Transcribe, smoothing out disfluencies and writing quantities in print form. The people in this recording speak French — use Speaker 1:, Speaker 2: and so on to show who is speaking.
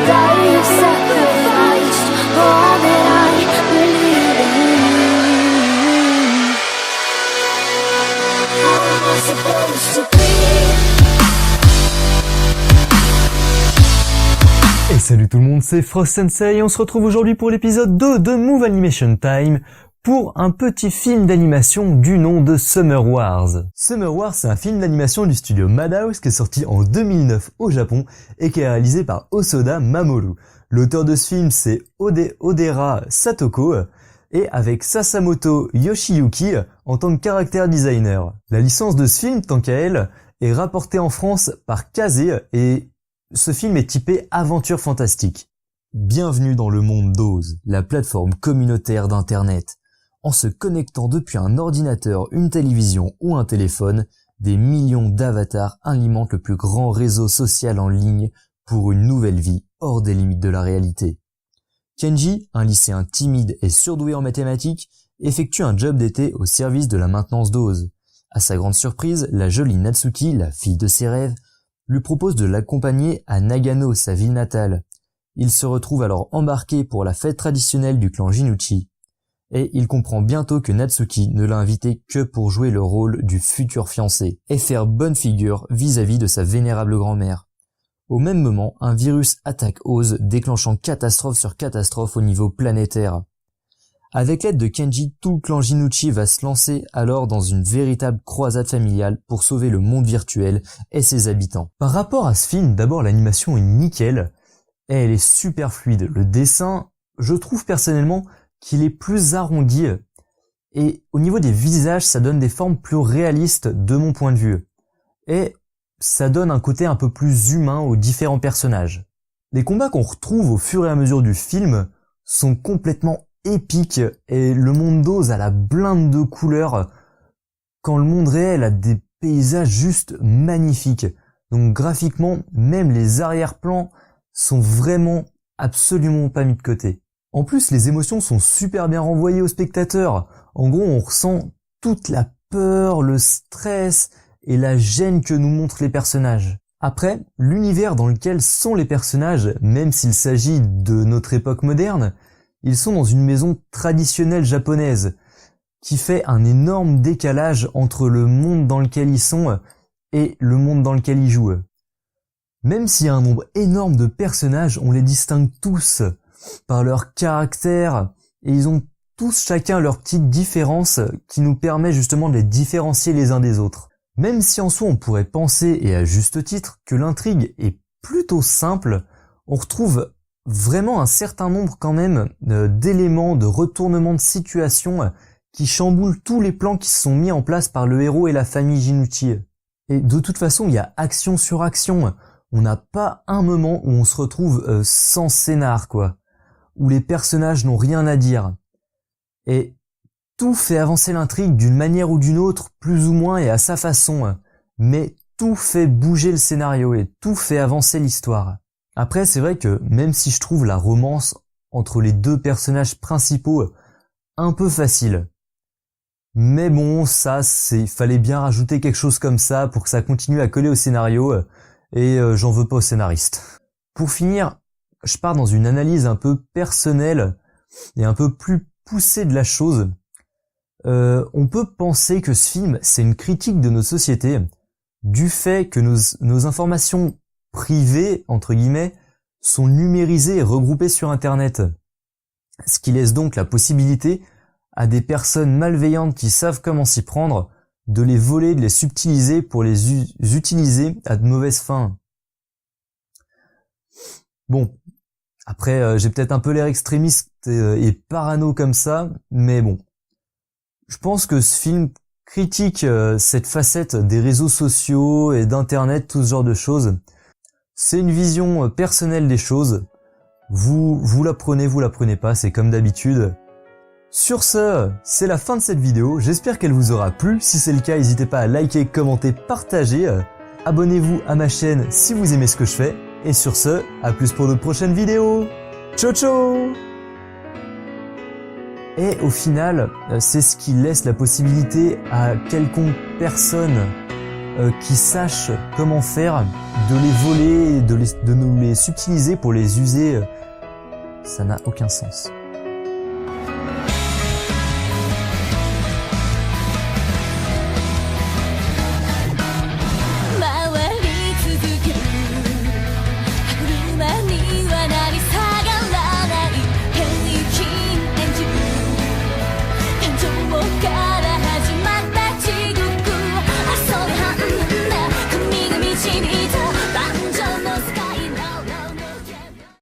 Speaker 1: that you sacrificed all that I believe in. How am I supposed to be?
Speaker 2: Et salut tout le monde, c'est Frost Sensei et on se retrouve aujourd'hui pour l'épisode 2 de Move Animation Time pour un petit film d'animation du nom de Summer Wars. Summer Wars, c'est un film d'animation du studio Madhouse qui est sorti en 2009 au Japon et qui est réalisé par Hosoda Mamoru. L'auteur de ce film, c'est Odera Satoko et avec Sasamoto Yoshiyuki en tant que character designer. La licence de ce film, tant qu'à elle, est rapportée en France par Kazé et ce film est typé aventure fantastique. Bienvenue dans le monde d'Oz, la plateforme communautaire d'internet. En se connectant depuis un ordinateur, une télévision ou un téléphone, des millions d'avatars alimentent le plus grand réseau social en ligne pour une nouvelle vie hors des limites de la réalité. Kenji, un lycéen timide et surdoué en mathématiques, effectue un job d'été au service de la maintenance d'Oz. À sa grande surprise, la jolie Natsuki, la fille de ses rêves, lui propose de l'accompagner à Nagano, sa ville natale. Il se retrouve alors embarqué pour la fête traditionnelle du clan Jinuchi. Et il comprend bientôt que Natsuki ne l'a invité que pour jouer le rôle du futur fiancé et faire bonne figure vis-à-vis de sa vénérable grand-mère. Au même moment, un virus attaque Oz, déclenchant catastrophe sur catastrophe au niveau planétaire. Avec l'aide de Kenji, tout le clan Jinuchi va se lancer alors dans une véritable croisade familiale pour sauver le monde virtuel et ses habitants. Par rapport à ce film, d'abord l'animation est nickel, et elle est super fluide. Le dessin, je trouve personnellement qu'il est plus arrondi, et au niveau des visages, ça donne des formes plus réalistes de mon point de vue. Et ça donne un côté un peu plus humain aux différents personnages. Les combats qu'on retrouve au fur et à mesure du film sont complètement épique et le monde d'Oz a la blinde de couleurs quand le monde réel a des paysages juste magnifiques. Donc graphiquement, même les arrière-plans sont vraiment absolument pas mis de côté. En plus, les émotions sont super bien renvoyées au spectateur. En gros, on ressent toute la peur, le stress et la gêne que nous montrent les personnages. Après, l'univers dans lequel sont les personnages, même s'il s'agit de notre époque moderne, ils sont dans une maison traditionnelle japonaise, qui fait un énorme décalage entre le monde dans lequel ils sont et le monde dans lequel ils jouent. Même s'il y a un nombre énorme de personnages, on les distingue tous par leur caractère, et ils ont tous chacun leur petite différence qui nous permet justement de les différencier les uns des autres. Même si en soi on pourrait penser, et à juste titre, que l'intrigue est plutôt simple, on retrouve vraiment un certain nombre quand même d'éléments, de retournements de situation qui chamboulent tous les plans qui se sont mis en place par le héros et la famille Jinuchi. Et de toute façon, il y a action sur action. On n'a pas un moment où on se retrouve sans scénar, quoi. Où les personnages n'ont rien à dire. Et tout fait avancer l'intrigue d'une manière ou d'une autre, plus ou moins et à sa façon. Mais tout fait bouger le scénario et tout fait avancer l'histoire. Après, c'est vrai que même si je trouve la romance entre les deux personnages principaux un peu facile, mais bon, fallait bien rajouter quelque chose comme ça pour que ça continue à coller au scénario, et j'en veux pas au scénariste. Pour finir, je pars dans une analyse un peu personnelle et un peu plus poussée de la chose. On peut penser que ce film, c'est une critique de notre société, du fait que nos informations privés, entre guillemets, sont numérisés et regroupés sur Internet. Ce qui laisse donc la possibilité à des personnes malveillantes qui savent comment s'y prendre de les voler, de les subtiliser pour les utiliser à de mauvaises fins. Bon, après j'ai peut-être un peu l'air extrémiste et parano comme ça, mais bon. Je pense que ce film critique cette facette des réseaux sociaux et d'Internet, tout ce genre de choses. C'est une vision personnelle des choses. Vous la prenez pas, c'est comme d'habitude. Sur ce, c'est la fin de cette vidéo. J'espère qu'elle vous aura plu. Si c'est le cas, n'hésitez pas à liker, commenter, partager. Abonnez-vous à ma chaîne si vous aimez ce que je fais. Et sur ce, à plus pour de prochaines vidéos. Ciao ciao! Et au final, c'est ce qui laisse la possibilité à quelconque personne qui sache comment faire, de les voler, de nous les subtiliser pour les user, ça n'a aucun sens.